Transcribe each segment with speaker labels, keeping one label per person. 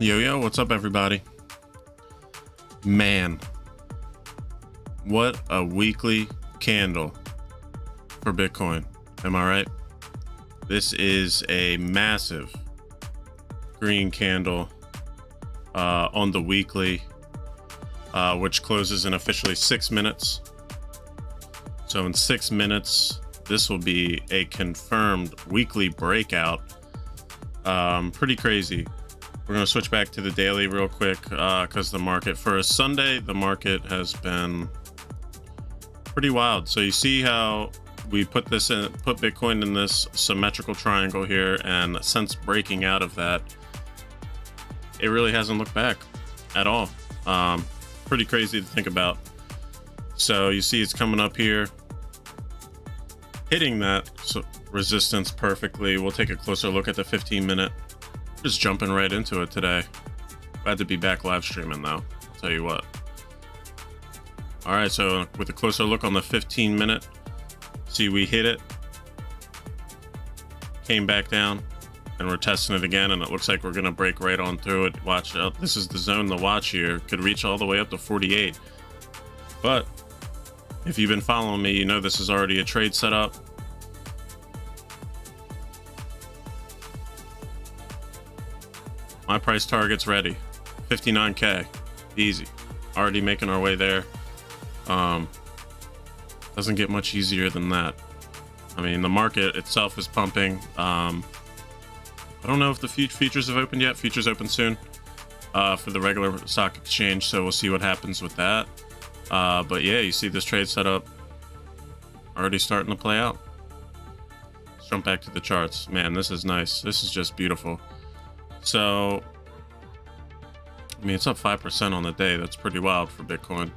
Speaker 1: Yo, what's up, everybody? Man, what a weekly candle for Bitcoin. Am I right? This is a massive green candle on the weekly, which closes in officially 6 minutes. So in 6 minutes, this will be a confirmed weekly breakout. Pretty crazy. We're going to switch back to the daily real quick because the market for a Sunday, the market has been pretty wild. So you see how we put Bitcoin in this symmetrical triangle here, and since breaking out of that, it really hasn't looked back at all. Pretty crazy to think about. So you see it's coming up here, hitting that resistance perfectly. We'll take a closer look at the 15-minute. Just jumping right into it today. Glad to be back live streaming though, I'll tell you what. All right, so with a closer look on the 15-minute, see we hit it, came back down, and we're testing it again, and it looks like we're gonna break right on through it. Watch out, this is the zone to watch here. Could reach all the way up to 48. But if you've been following me, you know this is already a trade setup. My price target's ready. 59K. Easy. Already making our way there. Doesn't get much easier than that. I mean, the market itself is pumping. I don't know if the futures have opened yet. Futures open soon for the regular stock exchange, so we'll see what happens with that. But yeah, you see this trade setup already starting to play out. Let's jump back to the charts. Man, this is nice. This is just beautiful. So, I mean, it's up 5% on the day. That's pretty wild for Bitcoin.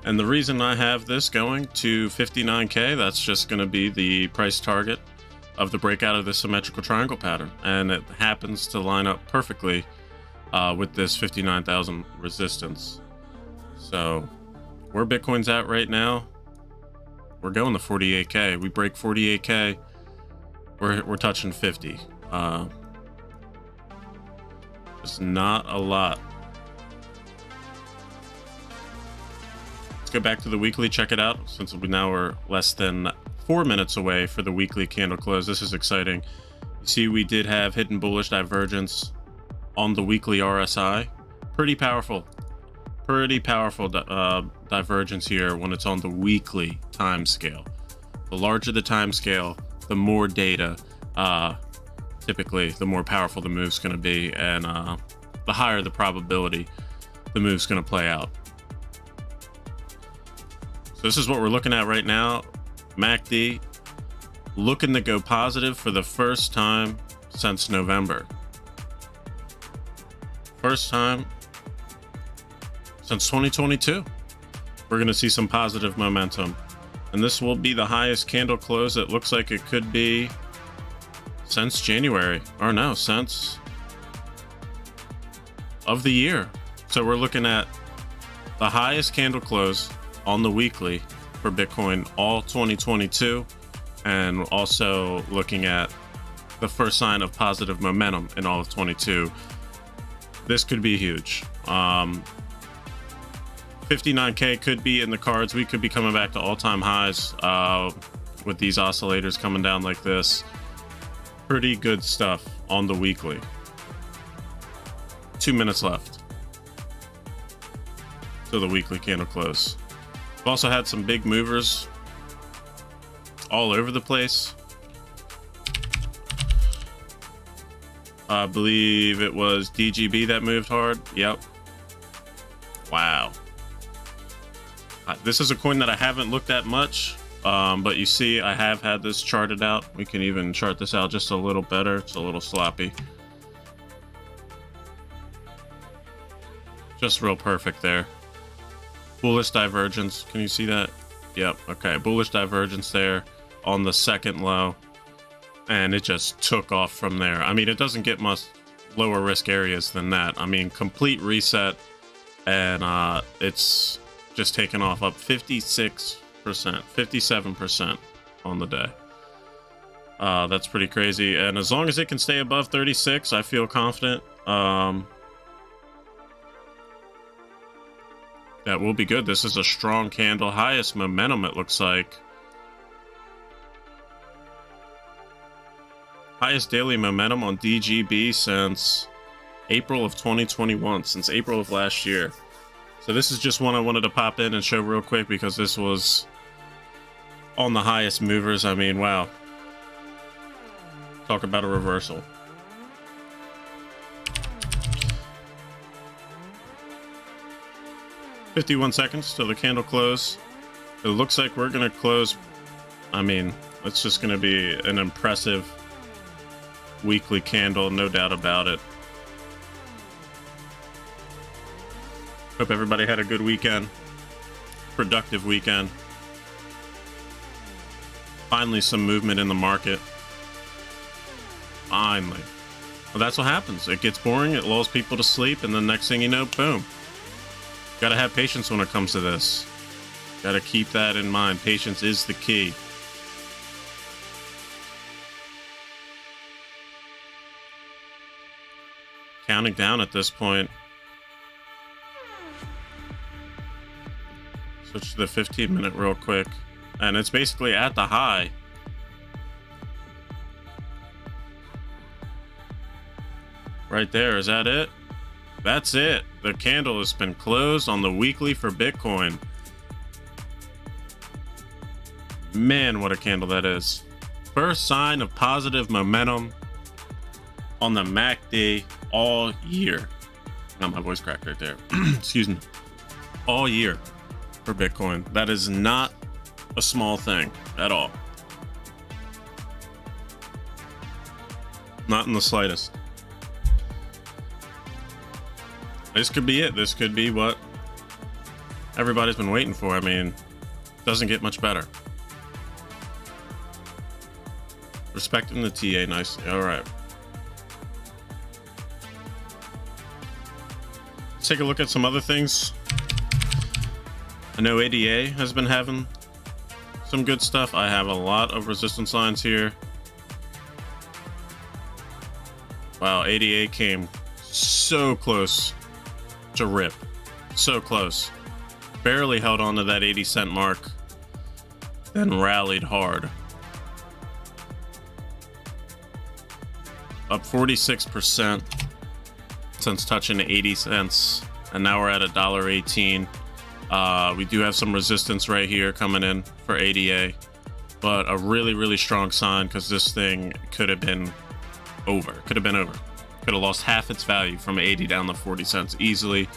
Speaker 1: And the reason I have this going to 59K, that's just going to be the price target of the breakout of the symmetrical triangle pattern. And it happens to line up perfectly with this 59,000 resistance. So, where Bitcoin's at right now, we're going to 48K. We break 48K. We're touching 50. It's not a lot. Let's go back to the weekly, check it out, since we now are less than 4 minutes away for the weekly candle close. This is exciting. You see, we did have hidden bullish divergence on the weekly RSI. Pretty powerful divergence here when it's on the weekly time scale. The larger the time scale, the more data, typically the more powerful the move's going to be, and the higher the probability the move's going to play out. So this is what we're looking at right now. MACD looking to go positive for the first time since November. First time since 2022. We're going to see some positive momentum. And this will be the highest candle close it looks like it could be since January, or no, since of the year. So we're looking at the highest candle close on the weekly for Bitcoin all 2022, and also looking at the first sign of positive momentum in all of 22. This could be huge. 59K could be in the cards. We could be coming back to all-time highs with these oscillators coming down like this. Pretty good stuff on the weekly. 2 minutes left till the weekly candle close. We've also had some big movers all over the place. I believe it was DGB that moved hard. Yep. Wow. This is a coin that I haven't looked at much, but you see I have had this charted out. We can even chart this out just a little better. It's a little sloppy. Just real perfect there. Bullish divergence. Can you see that? Yep. Okay. Bullish divergence there on the second low. And it just took off from there. I mean, it doesn't get much lower risk areas than that. I mean, complete reset, and it's just taken off up 56%, 57% on the day. That's pretty crazy. And as long as it can stay above 36, I feel confident. That will be good. This is a strong candle. Highest momentum, it looks like. Highest daily momentum on DGB since April of 2021, since April of last year. So this is just one I wanted to pop in and show real quick because this was on the highest movers. I mean, wow. Talk about a reversal. "51 seconds till the candle close." It looks like we're gonna close. I mean, it's just gonna be an impressive weekly candle, no doubt about it. Hope everybody had a good weekend. Productive weekend. Finally some movement in the market. Finally. Well, that's what happens. It gets boring, it lulls people to sleep, and then next thing you know, boom. Gotta have patience when it comes to this. Gotta keep that in mind. Patience is the key. Counting down at this point. Switch to the 15-minute real quick. And it's basically at the high. Right there, is that it? That's it. The candle has been closed on the weekly for Bitcoin. Man, what a candle that is. First sign of positive momentum on the MACD all year. Now my voice cracked right there. Excuse me. All year for Bitcoin. That is not a small thing at all. Not in the slightest. This could be it. This could be what everybody's been waiting for. I mean, doesn't get much better. Respecting the TA nicely. All right. Let's take a look at some other things. I know ADA has been having some good stuff. I have a lot of resistance lines here. Wow, ADA came so close to rip. So close. Barely held on to that 80-cent mark, then rallied hard. Up 46% since touching 80 cents, and now we're at $1.18. We do have some resistance right here coming in for ADA, but a really, really strong sign because this thing could have been over. Could have lost half its value from 80 down to 40 cents easily.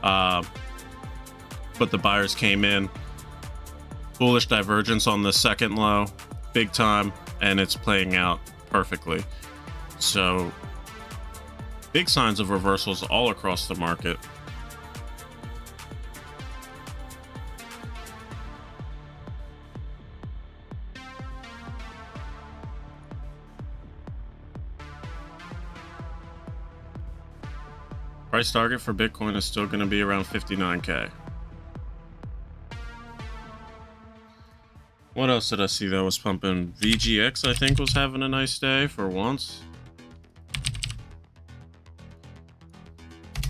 Speaker 1: But the buyers came in. Bullish divergence on the second low, big time, and it's playing out perfectly. So big signs of reversals all across the market. Price target for Bitcoin is still going to be around 59K. What else did I see that was pumping? VGX, I think, was having a nice day for once.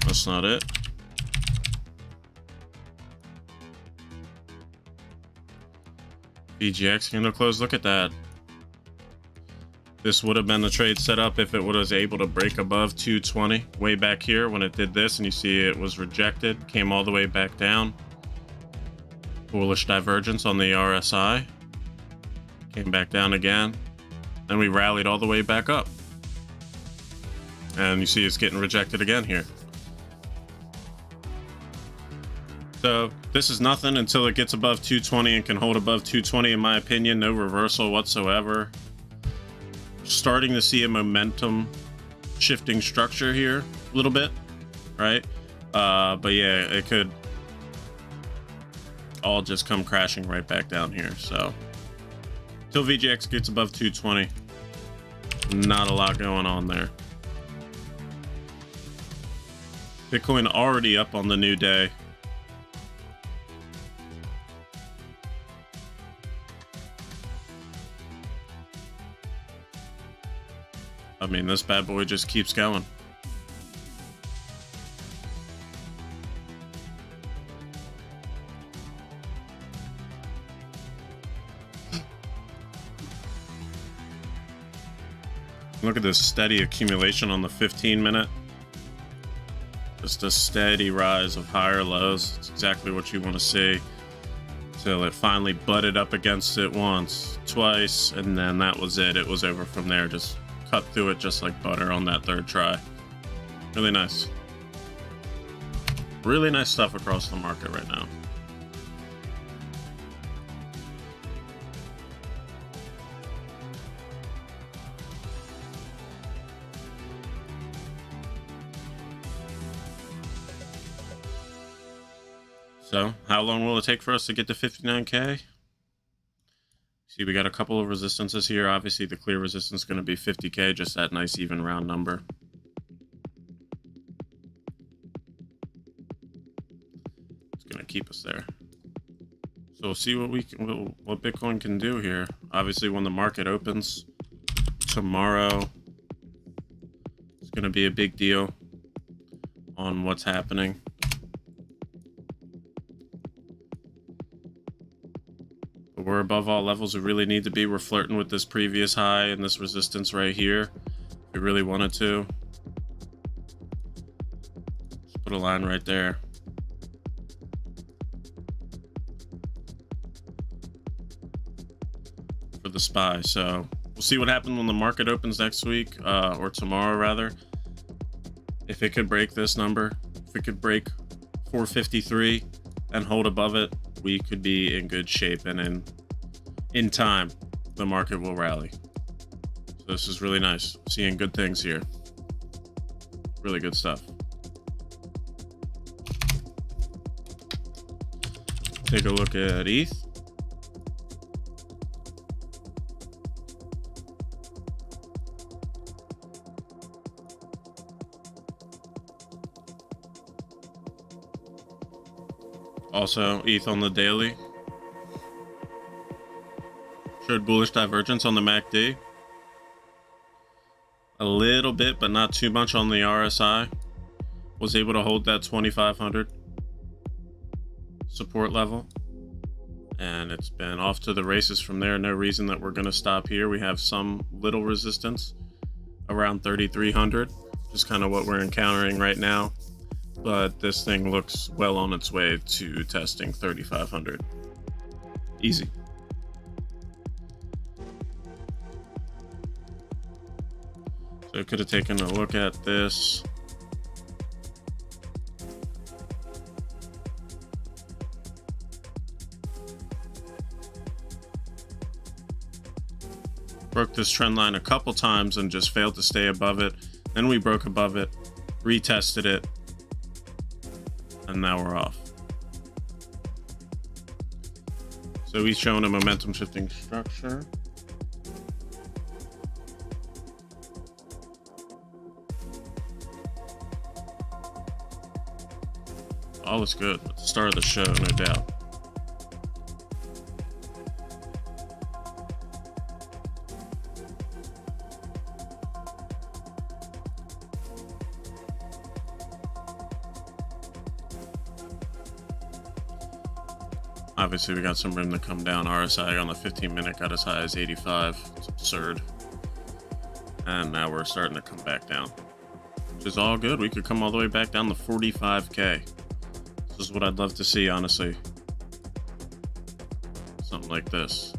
Speaker 1: That's not it. VGX candle close. Look at that. This would have been the trade setup if it was able to break above 220 way back here when it did this, and you see it was rejected, came all the way back down. Bullish divergence on the RSI. Came back down again. Then we rallied all the way back up. And you see it's getting rejected again here. So this is nothing until it gets above 220 and can hold above 220 in my opinion. No reversal whatsoever. Starting to see a momentum shifting structure here a little bit, right? But yeah, it could all just come crashing right back down here. So till VGX gets above 220, not a lot going on there. Bitcoin already up on the new day. mean, this bad boy just keeps going. Look at this steady accumulation on the 15-minute. Just a steady rise of higher lows. It's exactly what you want to see. Till it finally butted up against it once, twice, and then that was it. It was over from there. Just cut through it just like butter on that third try. Really nice. Really nice stuff across the market right now. So, how long will it take for us to get to 59K? See, we got a couple of resistances here. Obviously, the clear resistance is going to be 50K, just that nice even round number. It's going to keep us there. So we'll see what Bitcoin can do here. Obviously, when the market opens tomorrow, it's going to be a big deal on what's happening. But we're above all levels we really need to be. We're flirting with this previous high and this resistance right here. If we really wanted to. Just put a line right there. For the SPY. So we'll see what happens when the market opens next week, or tomorrow rather. If it could break this number, if it could break 453 and hold above it, we could be in good shape, and in time the market will rally. So this is really nice, seeing good things here. Really good stuff. Take a look at ETH. Also, ETH on the daily showed bullish divergence on the MACD. A little bit, but not too much on the RSI. Was able to hold that 2500 support level. And it's been off to the races from there. No reason that we're going to stop here. We have some little resistance around 3300. Just kind of what we're encountering right now. But this thing looks well on its way to testing 3500. Easy. So could have taken a look at this. Broke this trend line a couple times and just failed to stay above it. Then we broke above it, retested it, and now we're off. So he's showing a momentum shifting structure. All is good at the start of the show, no doubt. Obviously, we got some room to come down. RSI on the 15-minute got as high as 85. It's absurd. And now we're starting to come back down, which is all good. We could come all the way back down to 45K. This is what I'd love to see, honestly. Something like this.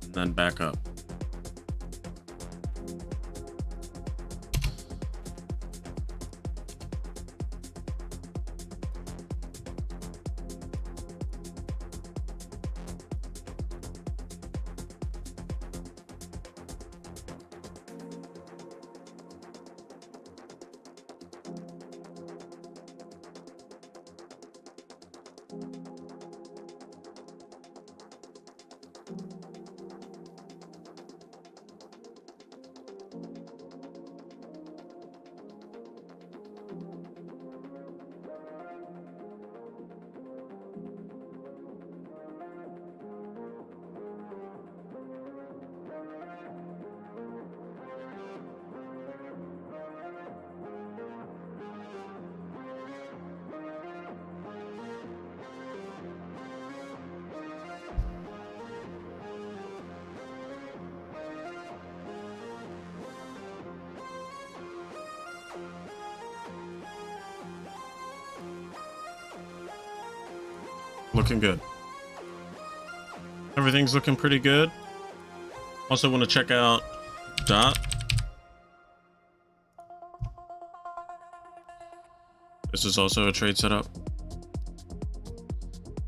Speaker 1: And then back up. looking good. Everything's looking pretty good. Also want to check out DOT. This is also a trade setup.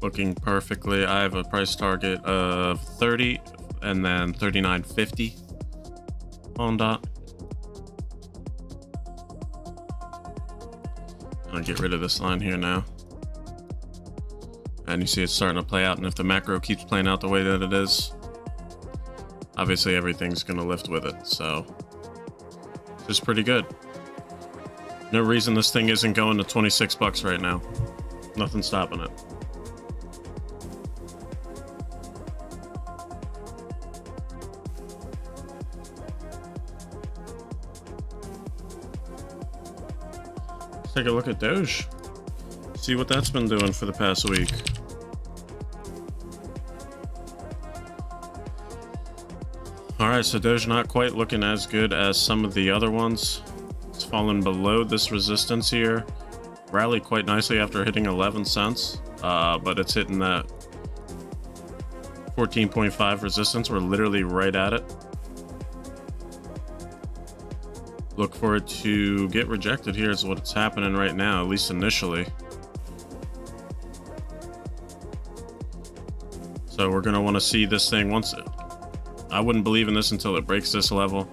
Speaker 1: Looking perfectly. I have a price target of 30 and then 39.50 on DOT. I'll get rid of this line here now. And you see it's starting to play out, and if the macro keeps playing out the way that it is, obviously everything's going to lift with it. So it's pretty good. No reason this thing isn't going to 26 bucks right now. Nothing stopping it. Let's take a look at Doge. See what that's been doing for the past week. Alright, so Doge not quite looking as good as some of the other ones. It's fallen below this resistance here. Rallied quite nicely after hitting 11 cents, but it's hitting that 14.5 resistance. We're literally right at it. Look for it to get rejected here is what's happening right now, at least initially. So we're going to want to see this thing once I wouldn't believe in this until it breaks this level.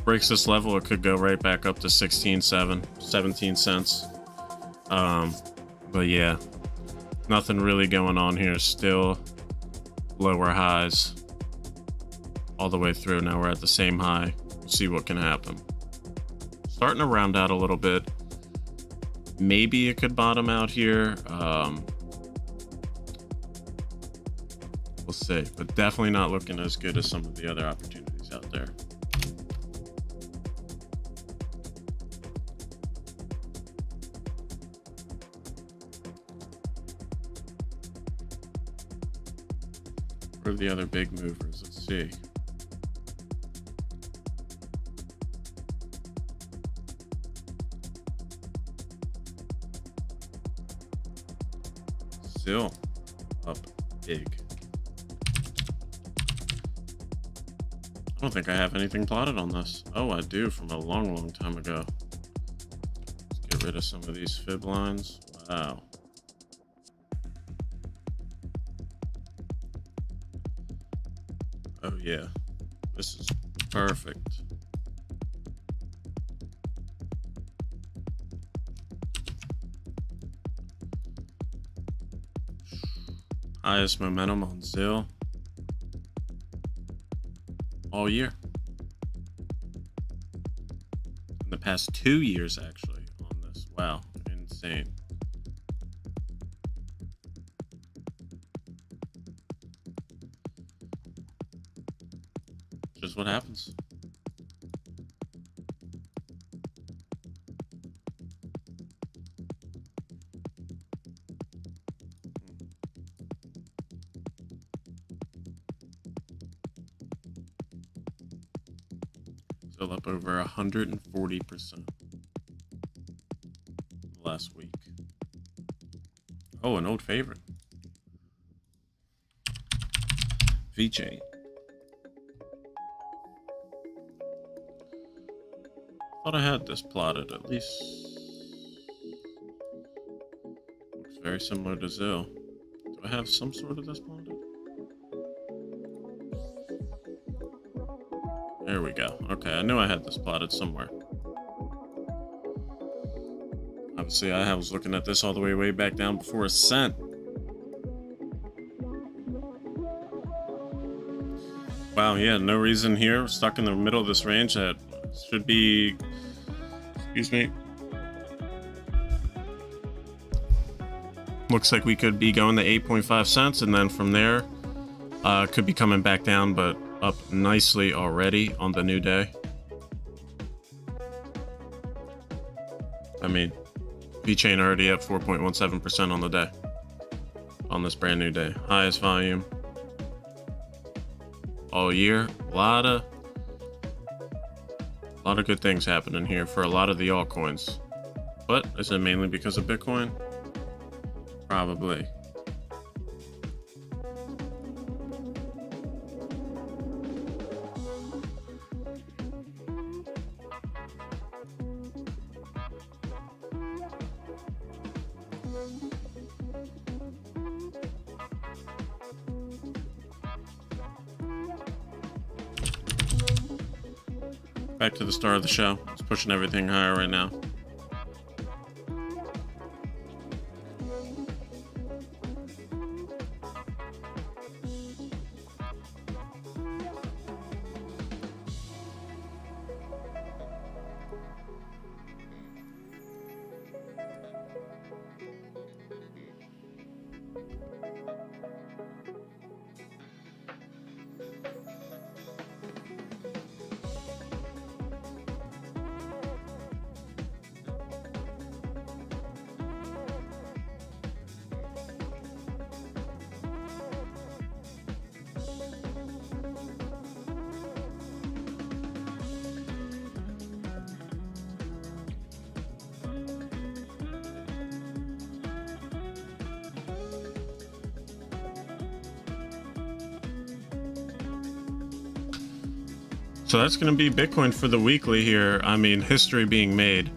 Speaker 1: Breaks this level, it could go right back up to 16.7, 17 cents. But yeah, nothing really going on here. Still lower highs all the way through. Now we're at the same high. We'll see what can happen. Starting to round out a little bit. Maybe it could bottom out here. We'll see, but definitely not looking as good as some of the other opportunities out there. What are the other big movers? Let's see. Still up big. I don't think I have anything plotted on this. Oh, I do from a long time ago. Let's get rid of some of these fib lines. Wow. Oh yeah, this is perfect. Highest momentum on ZIL all year. In the past 2 years, actually, on this. Wow, insane. Just what happens. Still up over 140% last week. Oh, an old favorite. VeChain. Thought I had this plotted at least. Looks very similar to ZIL. Do I have some sort of this plotted? There we go. Okay, I knew I had this plotted somewhere. Obviously, I was looking at this all the way back down before a cent. Wow, yeah, no reason here. We're stuck in the middle of this range that should be, excuse me. Looks like we could be going to 8.5 cents, and then from there, could be coming back down, but up nicely already on the new day. I mean, VeChain already at 4.17% on the day. On this brand new day. Highest volume all year. A lot of good things happening here for a lot of the altcoins. But is it mainly because of Bitcoin? Probably. Back to the start of the show. It's pushing everything higher right now. So that's going to be Bitcoin for the weekly here. I mean, history being made.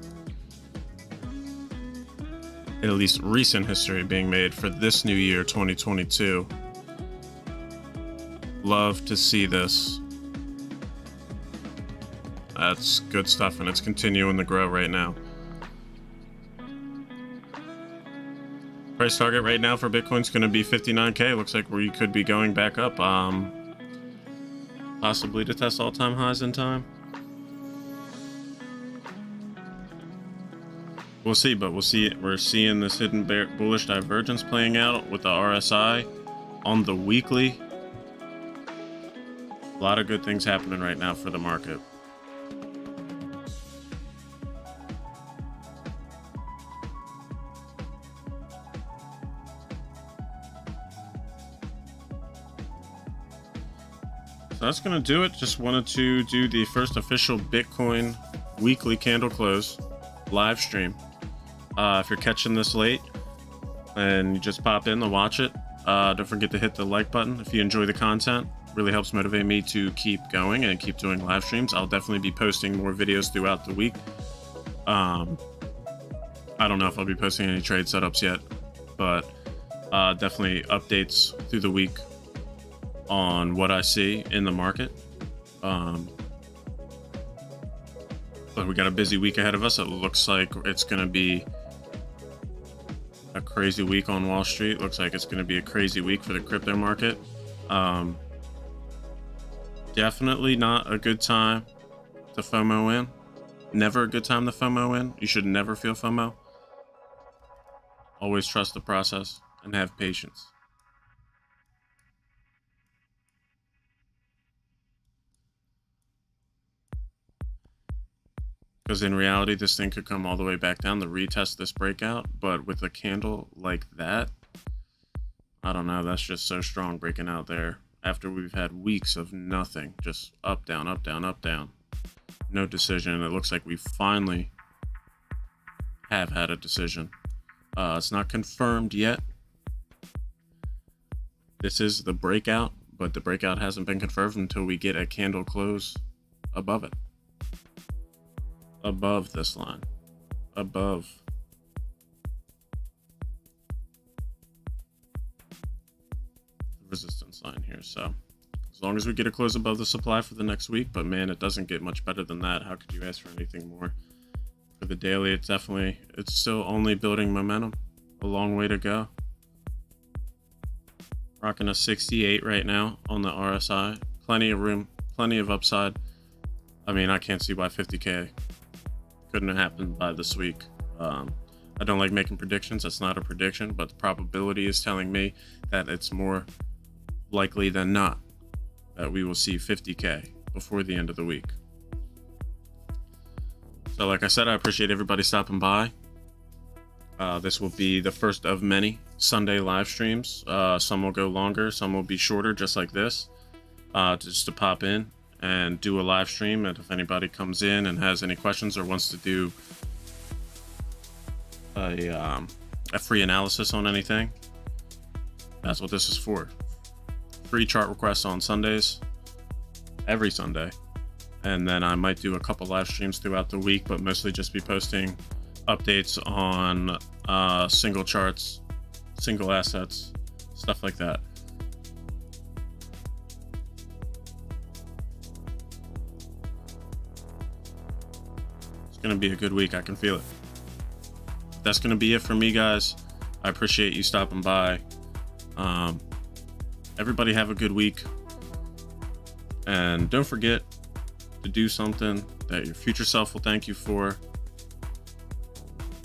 Speaker 1: At least recent history being made for this new year, 2022. Love to see this. That's good stuff, and it's continuing to grow right now. Price target right now for Bitcoin's going to be 59K. Looks like we could be going back up. Possibly to test all-time highs in time. We'll see, but we'll see. We're seeing this hidden bullish divergence playing out with the RSI on the weekly. A lot of good things happening right now for the market. So that's going to do it. Just wanted to do the first official Bitcoin weekly candle close live stream. If you're catching this late and you just pop in to watch it, don't forget to hit the like button if you enjoy the content. Really helps motivate me to keep going and keep doing live streams. I'll definitely be posting more videos throughout the week. I don't know if I'll be posting any trade setups yet, but definitely updates through the week on what I see in the market. But we got a busy week ahead of us. It looks like it's going to be a crazy week on Wall Street. Looks like it's going to be a crazy week for the crypto market. Definitely not a good time to FOMO in. Never a good time to FOMO in. You should never feel FOMO. Always trust the process and have patience. Because in reality, this thing could come all the way back down to retest this breakout. But with a candle like that, I don't know. That's just so strong breaking out there. After we've had weeks of nothing. Just up, down, up, down, up, down. No decision. It looks like we finally have had a decision. It's not confirmed yet. This is the breakout. But the breakout hasn't been confirmed until we get a candle close above it. Above this line, above. The resistance line here. So as long as we get a close above the supply for the next week, but man, it doesn't get much better than that. How could you ask for anything more? For the daily, it's still only building momentum. A long way to go. Rocking a 68 right now on the RSI. Plenty of room, plenty of upside. I mean, I can't see why 50K couldn't have happened by this week. I don't like making predictions. That's not a prediction, but the probability is telling me that it's more likely than not that we will see 50K before the end of the week. So like I said, I appreciate everybody stopping by. This will be the first of many Sunday live streams. Some will go longer, some will be shorter, just like this, just to pop in and do a live stream. And if anybody comes in and has any questions or wants to do a free analysis on anything, that's what this is for. Free chart requests on Sundays, every Sunday. And then I might do a couple live streams throughout the week, but mostly just be posting updates on single charts, single assets, stuff like that. It's going to be a good week. I can feel it. That's going to be it for me, guys. I appreciate you stopping by. Everybody have a good week. And don't forget to do something that your future self will thank you for.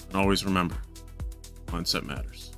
Speaker 1: And always remember, mindset matters.